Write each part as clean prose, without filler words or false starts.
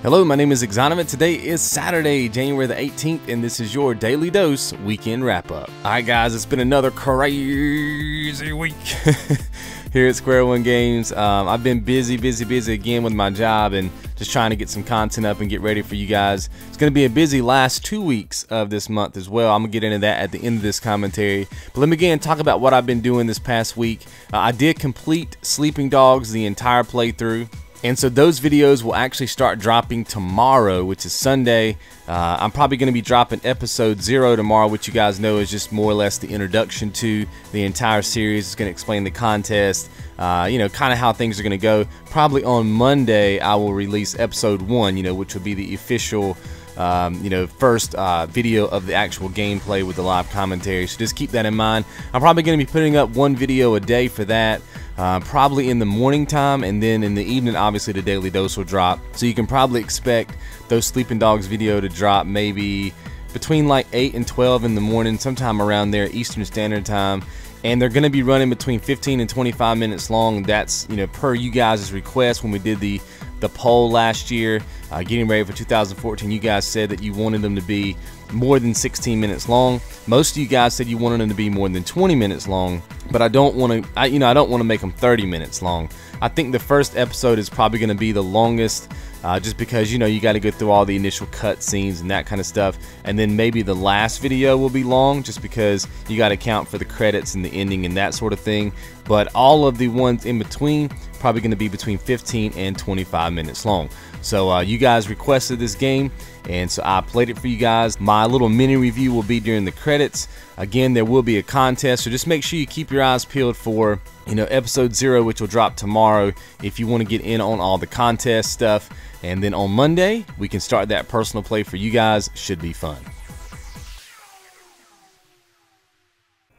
Hello, my name is Xonevant. Today is Saturday, January the 18th, and this is your Daily Dose Weekend Wrap-Up. Alright guys, it's been another crazy week here at Square One Games. I've been busy again with my job and just trying to get some content up and get ready for you guys. It's going to be a busy last 2 weeks of this month as well. I'm going to get into that at the end of this commentary. But let me again talk about what I've been doing this past week. I did complete Sleeping Dogs, the entire playthrough. And so those videos will actually start dropping tomorrow, which is Sunday. I'm probably going to be dropping episode 0 tomorrow, which you guys know is just more or less the introduction to the entire series. It's going to explain the contest, you know, kind of how things are going to go. Probably on Monday, I will release episode 1, you know, which will be the official, you know, first video of the actual gameplay with the live commentary. So just keep that in mind. I'm probably going to be putting up 1 video a day for that. Probably in the morning time, and then in the evening obviously the Daily Dose will drop. So you can probably expect those Sleeping Dogs video to drop maybe between like 8 and 12 in the morning, sometime around there Eastern Standard Time. And they're going to be running between 15 and 25 minutes long. That's, you know, per you guys' request. When we did the poll last year, getting ready for 2014, you guys said that you wanted them to be more than 16 minutes long. Most of you guys said you wanted them to be more than 20 minutes long, but I don't want to, you know, I don't want to make them 30 minutes long. I think the first episode is probably going to be the longest, just because, you know, you got to go through all the initial cut scenes and that kind of stuff, and then maybe the last video will be long just because you got to count for the credits and the ending and that sort of thing. But all of the ones in between probably going to be between 15 and 25 minutes long. So you guys requested this game, and so I played it for you guys. My little mini review will be during the credits. Again, there will be a contest, so just make sure you keep your eyes peeled for, you know, episode 0, which will drop tomorrow, if you want to get in on all the contest stuff. And then on Monday, we can start that personal play for you guys. Should be fun.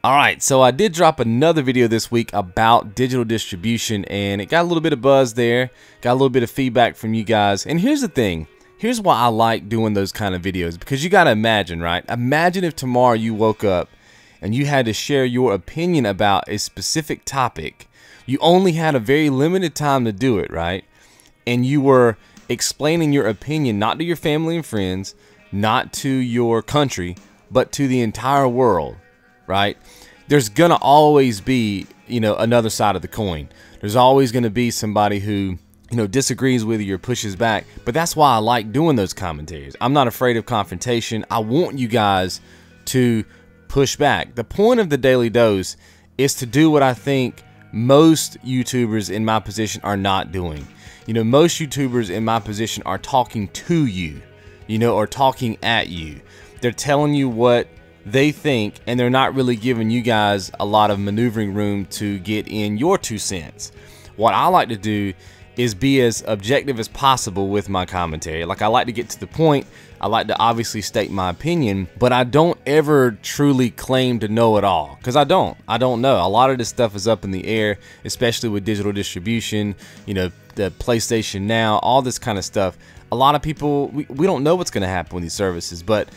Alright, so I did drop another video this week about digital distribution, and it got a little bit of buzz there, got a little bit of feedback from you guys. And here's the thing, here's why I like doing those kind of videos, because you gotta imagine, right? Imagine if tomorrow you woke up and you had to share your opinion about a specific topic. You only had a very limited time to do it, right? And you were explaining your opinion not to your family and friends, not to your country, but to the entire world, right? There's gonna always be, you know, another side of the coin. There's always gonna be somebody who, you know, disagrees with you or pushes back. But that's why I like doing those commentaries. I'm not afraid of confrontation. I want you guys to push back. The point of the Daily Dose is to do what I think most YouTubers in my position are not doing. You know, most YouTubers in my position are talking to you, you know, or talking at you. They're telling you what they think, and they're not really giving you guys a lot of maneuvering room to get in your 2 cents. What I like to do is be as objective as possible with my commentary. Like, I like to get to the point. I like to obviously state my opinion, but I don't ever truly claim to know it all, because I don't know. A lot of this stuff is up in the air, especially with digital distribution, you know, the PlayStation Now, all this kind of stuff. A lot of people, we don't know what's going to happen with these services. But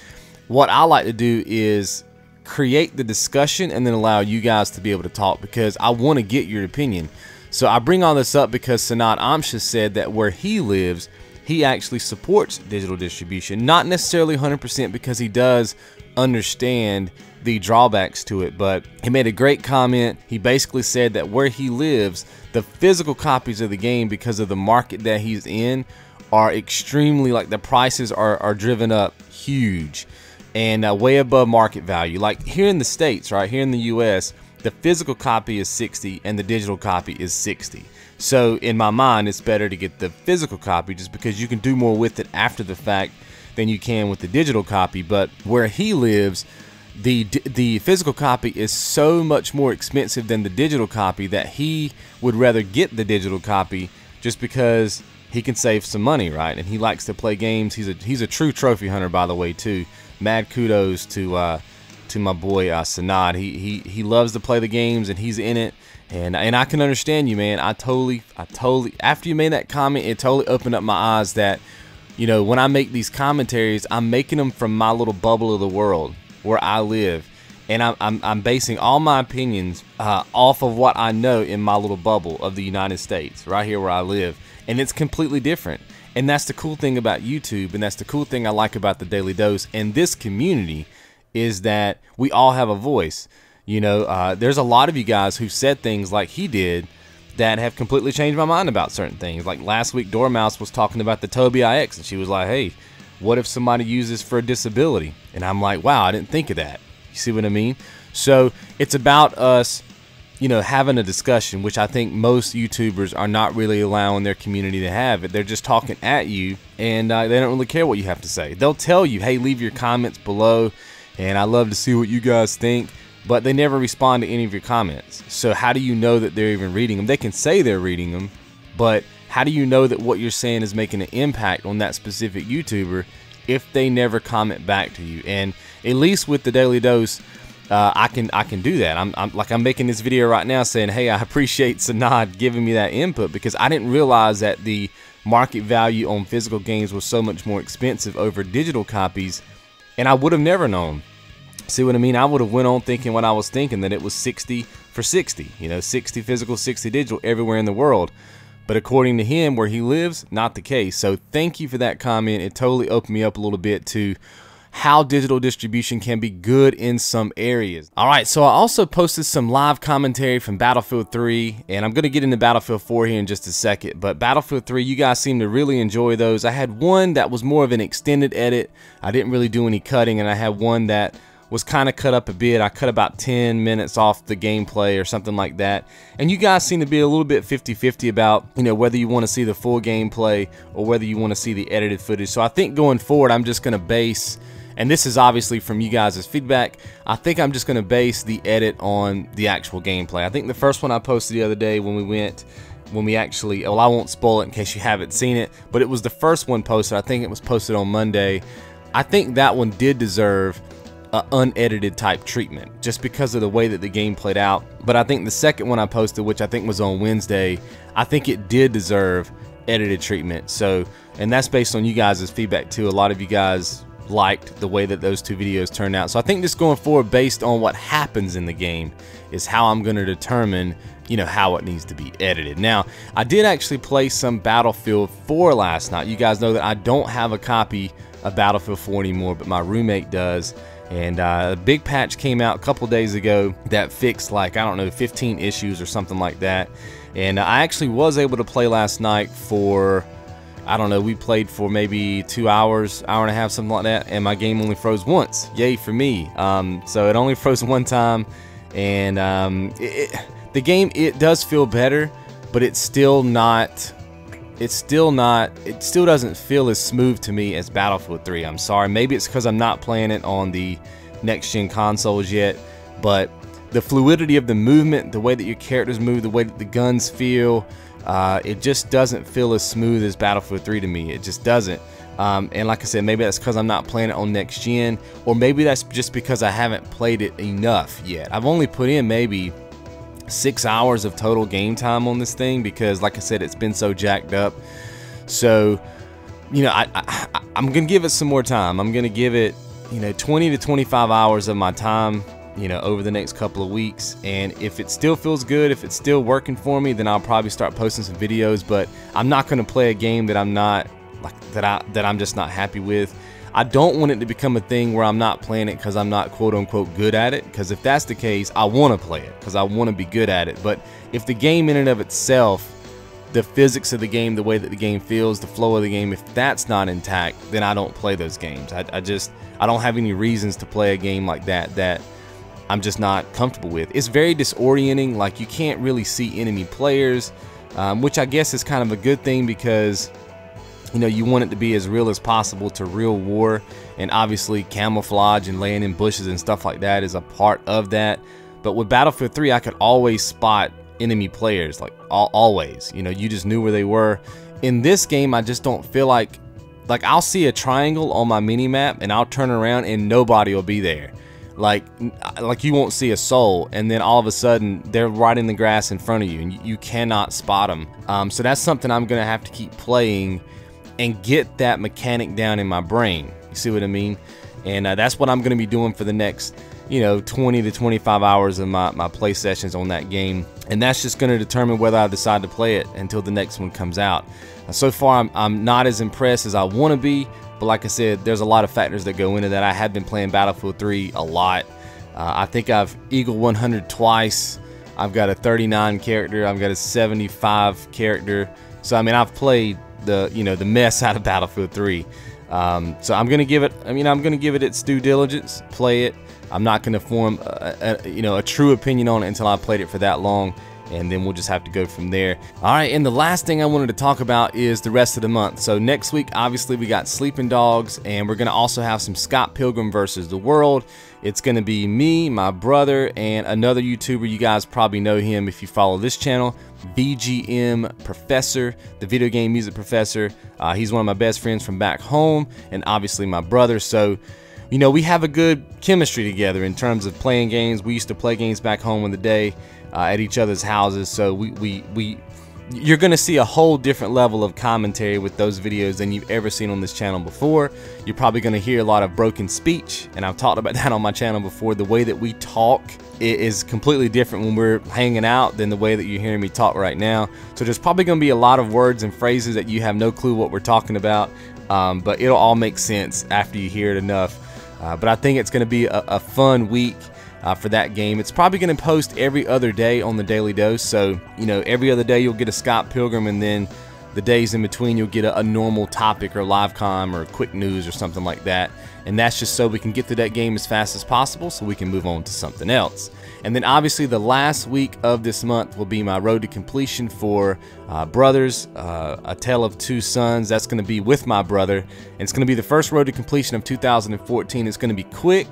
what I like to do is create the discussion and then allow you guys to be able to talk, because I want to get your opinion. So I bring all this up because Sanat Amsha said that where he lives, he actually supports digital distribution. Not necessarily 100%, because he does understand the drawbacks to it, but he made a great comment. He basically said that where he lives, the physical copies of the game, because of the market that he's in, are extremely, like, the prices are driven up huge and way above market value. Like here in the States, right here in the US, the physical copy is 60 and the digital copy is 60. So in my mind, it's better to get the physical copy, just because you can do more with it after the fact than you can with the digital copy. But where he lives, the physical copy is so much more expensive than the digital copy that he would rather get the digital copy, just because he can save some money, right? And he likes to play games. He's a true trophy hunter, by the way, too. Mad kudos to my boy Sanad. He loves to play the games, and he's in it. And I can understand you, man. I totally, after you made that comment, it totally opened up my eyes that, you know, when I make these commentaries, I'm making them from my little bubble of the world where I live. And I'm basing all my opinions off of what I know in my little bubble of the United States, right here where I live. and it's completely different. And that's the cool thing about YouTube, and that's the cool thing I like about the Daily Dose and this community, is that we all have a voice. You know, there's a lot of you guys who said things like he did that have completely changed my mind about certain things. Like last week, Dormouse was talking about the Tobii IX, and she was like, hey, what if somebody uses for a disability? And I'm like, wow, I didn't think of that. You see what I mean? So it's about us, you know, having a discussion, which I think most YouTubers are not really allowing their community to have it. They're just talking at you, and they don't really care what you have to say. They'll tell you, hey, leave your comments below, and I love to see what you guys think, but they never respond to any of your comments. So how do you know that they're even reading them? They can say they're reading them, but how do you know that what you're saying is making an impact on that specific YouTuber if they never comment back to you? And at least with the Daily Dose, I can do that. I'm making this video right now saying, hey, I appreciate Sanad giving me that input, because I didn't realize that the market value on physical games was so much more expensive over digital copies, and I would have never known. See what I mean? I would have went on thinking what I was thinking, that it was 60 for 60, you know, 60 physical, 60 digital everywhere in the world. But according to him, where he lives, not the case. So thank you for that comment. It totally opened me up a little bit to how digital distribution can be good in some areas. All right, so I also posted some live commentary from Battlefield 3, and I'm going to get into Battlefield 4 here in just a second. But Battlefield 3, you guys seem to really enjoy those. I had one that was more of an extended edit. I didn't really do any cutting, and I had one that was kind of cut up a bit. I cut about 10 minutes off the gameplay or something like that. And you guys seem to be a little bit 50-50 about, you know, whether you want to see the full gameplay or whether you want to see the edited footage. So I think going forward, I'm just going to base, and this is obviously from you guys' feedback, I think I'm just going to base the edit on the actual gameplay. I think the first one I posted the other day when we actually, well, I won't spoil it in case you haven't seen it, but it was the first one posted. I think it was posted on Monday. I think that one did deserve unedited type treatment just because of the way that the game played out. But I think the second one I posted, which I think was on Wednesday, I think it did deserve edited treatment. So, and that's based on you guys' feedback too. A lot of you guys liked the way that those two videos turned out. So I think just going forward, based on what happens in the game, is how I'm going to determine, you know, how it needs to be edited. Now, I did actually play some Battlefield 4 last night. You guys know that I don't have a copy of Battlefield 4 anymore, but my roommate does. And a big patch came out a couple days ago that fixed, like, I don't know, 15 issues or something like that. And I actually was able to play last night for, I don't know, we played for maybe 2 hours, hour and a half, something like that. And my game only froze once. Yay for me. So it only froze one time. And the game, it does feel better, but it's still not, it still doesn't feel as smooth to me as Battlefield 3. I'm sorry. Maybe it's because I'm not playing it on the next-gen consoles yet, but the fluidity of the movement, the way that your characters move, the way that the guns feel, it just doesn't feel as smooth as Battlefield 3 to me. It just doesn't. And like I said, maybe that's because I'm not playing it on next gen, or maybe that's just because I haven't played it enough yet. I've only put in maybe 6 hours of total game time on this thing because, like I said, it's been so jacked up. So, you know, I'm gonna give it some more time. I'm gonna give it, you know, 20 to 25 hours of my time, you know, over the next couple of weeks. And if it still feels good, if it's still working for me, then I'll probably start posting some videos. But I'm not gonna play a game that I'm not like that I'm just not happy with. I don't want it to become a thing where I'm not playing it because I'm not quote-unquote good at it, because if that's the case, I want to play it because I want to be good at it. But if the game in and of itself, the physics of the game, the way that the game feels, the flow of the game, if that's not intact, then I don't play those games. I don't have any reasons to play a game like that I'm just not comfortable with. It's very disorienting. Like, you can't really see enemy players, which I guess is kind of a good thing because, you know, you want it to be as real as possible to real war, and obviously camouflage and laying in bushes and stuff like that is a part of that. But with Battlefield 3, I could always spot enemy players, like always. You know, you just knew where they were. In this game, I just don't feel like I'll see a triangle on my mini map and I'll turn around and nobody will be there. Like you won't see a soul, and then all of a sudden they're right in the grass in front of you and you cannot spot them. So that's something I'm gonna have to keep playing and get that mechanic down in my brain. You see what I mean? And that's what I'm going to be doing for the next, 20 to 25 hours of my play sessions on that game, and that's just going to determine whether I decide to play it until the next one comes out. So far, I'm not as impressed as I want to be, but like I said, there's a lot of factors that go into that. I have been playing Battlefield 3 a lot. I think I've Eagle 100 twice. I've got a 39 character. I've got a 75 character. So I mean, I've played the mess out of Battlefield 3. So I'm gonna give it. I'm gonna give it its due diligence. Play it. I'm not gonna form a true opinion on it until I played it for that long, and then we'll just have to go from there. All right, and the last thing I wanted to talk about is the rest of the month. So next week, obviously, we got Sleeping Dogs, and we're gonna also have some Scott Pilgrim versus the World. It's gonna be me, my brother, and another YouTuber. You guys probably know him if you follow this channel, VGM Professor, the video game music professor. He's one of my best friends from back home, and obviously my brother. So we have a good chemistry together in terms of playing games. We used to play games back home in the day at each other's houses. So you're going to see a whole different level of commentary with those videos than you've ever seen on this channel before. You're probably going to hear a lot of broken speech, and I've talked about that on my channel before. The way that we talk is completely different when we're hanging out than the way that you're hearing me talk right now. So there's probably going to be a lot of words and phrases that you have no clue what we're talking about, but it'll all make sense after you hear it enough. But I think it's going to be a fun week for that game. It's probably going to post every other day on the Daily Dose. So, every other day you'll get a Scott Pilgrim, and then the days in between you'll get a normal topic or live com or quick news or something like that. And that's just so we can get through that game as fast as possible so we can move on to something else. And then obviously the last week of this month will be my road to completion for Brothers, A Tale of Two Sons. That's going to be with my brother, and it's going to be the first road to completion of 2014. It's going to be quick.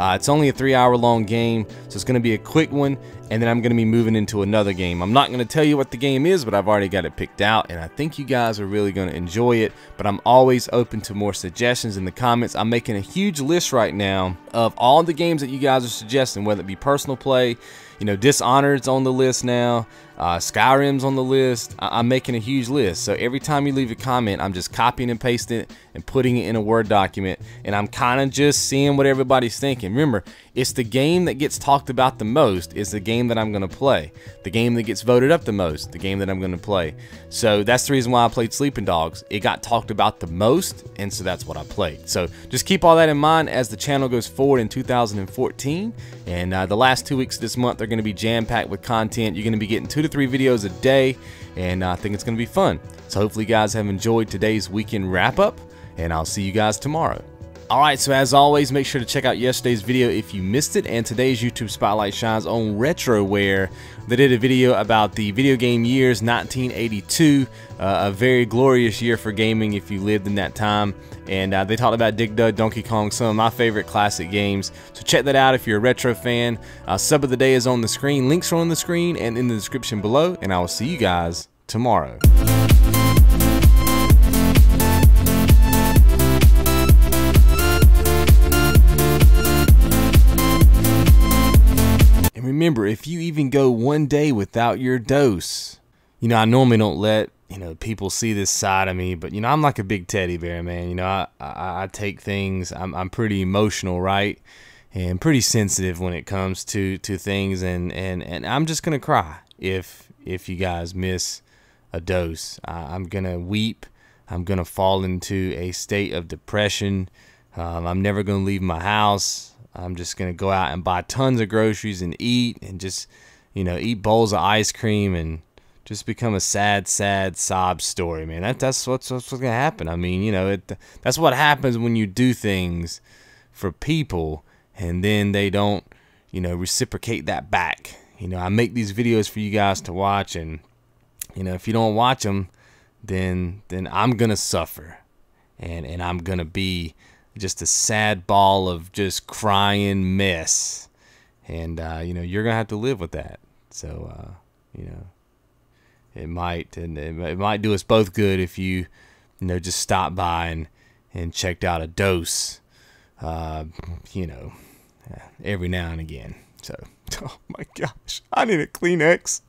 It's only a 3-hour long game, so it's going to be a quick one, and then I'm going to be moving into another game. I'm not going to tell you what the game is, but I've already got it picked out, and I think you guys are really going to enjoy it. But I'm always open to more suggestions in the comments. I'm making a huge list right now of all the games that you guys are suggesting, whether it be personal play, Dishonored's on the list now, Skyrim's on the list. I'm making a huge list, so every time you leave a comment, I'm just copying and pasting it and putting it in a Word document, and I'm kind of just seeing what everybody's thinking. Remember, it's the game that gets talked about the most is the game that I'm going to play. The game that gets voted up the most, the game that I'm going to play. So that's the reason why I played Sleeping Dogs. It got talked about the most, and so that's what I played. So just keep all that in mind as the channel goes forward in 2014. And the last 2 weeks of this month are going to be jam-packed with content. You're going to be getting 2 to 3 videos a day, and I think it's going to be fun. So hopefully you guys have enjoyed today's weekend wrap-up, and I'll see you guys tomorrow. Alright, so as always, make sure to check out yesterday's video if you missed it, and today's YouTube Spotlight shines on Retroware. They did a video about the video game years 1982, a very glorious year for gaming if you lived in that time, and they talked about Dig Dug, Donkey Kong, some of my favorite classic games. So check that out if you're a retro fan. Sub of the day is on the screen, links are on the screen and in the description below, and I will see you guys tomorrow. Remember, if you even go one day without your dose, I normally don't let, people see this side of me, but, I'm like a big teddy bear, man. I take things, I'm pretty emotional, right? And pretty sensitive when it comes to things, and I'm just going to cry if you guys miss a dose. I'm going to weep. I'm going to fall into a state of depression. I'm never going to leave my house. I'm just going to go out and buy tons of groceries and eat and just, eat bowls of ice cream and just become a sad, sad sob story, man. That's what's going to happen. I mean, that's what happens when you do things for people and then they don't, reciprocate that back. I make these videos for you guys to watch, and, if you don't watch them, then I'm going to suffer, and I'm going to be just a sad ball of just crying mess, and you're gonna have to live with that. So it might do us both good if you just stop by and checked out a dose every now and again. So oh my gosh, I need a Kleenex.